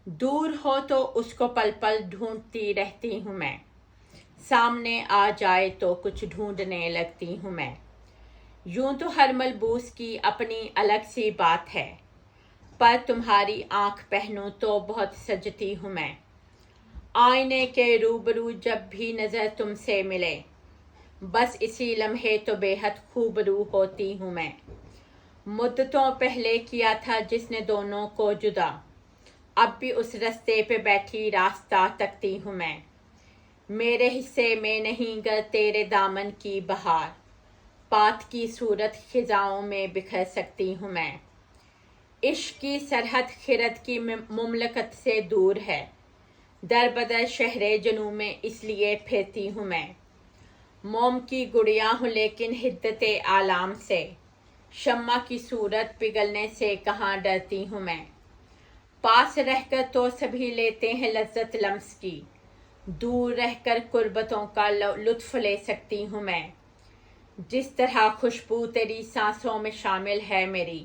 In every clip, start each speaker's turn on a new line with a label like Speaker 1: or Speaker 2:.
Speaker 1: دور ہو تو اس کو پل پل ڈھونڈتی رہتی ہوں میں، سامنے آ جائے تو کچھ ڈھونڈنے لگتی ہوں میں۔ یوں تو ہر ملبوس کی اپنی الگ سی بات ہے، پر تمہاری آنکھ پہنوں تو بہت سجتی ہوں میں۔ آئینے کے روبرو جب بھی نظر تم سے ملے، بس اسی لمحے تو بے حد خوبرو ہوتی ہوں میں۔ مدتوں پہلے کیا تھا جس نے دونوں کو جدا، اب بھی اس رستے پہ بیٹھی راستہ تکتی ہوں میں۔ میرے حصے میں نہیں گر تیرے دامن کی بہار، پات کی صورت خزاؤں میں بکھر سکتی ہوں میں۔ عشق کی سرحد خرد کی مملکت سے دور ہے، در بدر شہر جنوں میں اس لیے پھرتی ہوں میں۔ موم کی گڑیا ہوں لیکن حدت آلام سے، شمع کی صورت پگھلنے سے کہاں ڈرتی ہوں میں۔ پاس رہ کر تو سبھی لیتے ہیں لذت لمس کی، دور رہ کر قربتوں کا لطف لے سکتی ہوں میں۔ جس طرح خوشبو تیری سانسوں میں شامل ہے میری،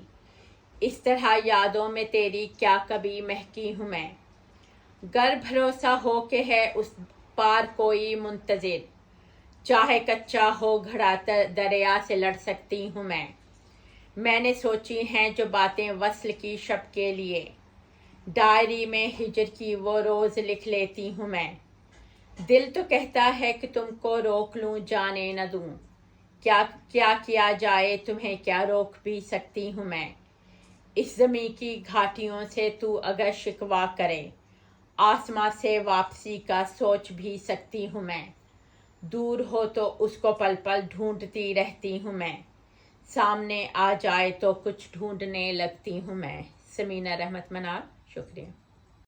Speaker 1: اس طرح یادوں میں تیری کیا کبھی مہکی ہوں میں۔ گر بھروسہ ہو کہ ہے اس پار کوئی منتظر، چاہے کچا ہو گھڑا دریا سے لڑ سکتی ہوں میں۔ میں نے سوچی ہیں جو باتیں وصل کی شب کے لیے، ڈائری میں ہجر کی وہ روز لکھ لیتی ہوں میں۔ دل تو کہتا ہے کہ تم کو روک لوں جانے نہ دوں، کیا جائے تمہیں کیا روک بھی سکتی ہوں میں۔ اس زمیں کی گھاٹیوں سے تو اگر شکوہ کرے، آسماں سے واپسی کا سوچ بھی سکتی ہوں میں۔ دور ہو تو اس کو پل پل ڈھونڈتی رہتی ہوں میں، سامنے آ جائے تو کچھ ڈھونڈنے لگتی ہوں میں۔ سمینہ رحمت منار، شکریہ۔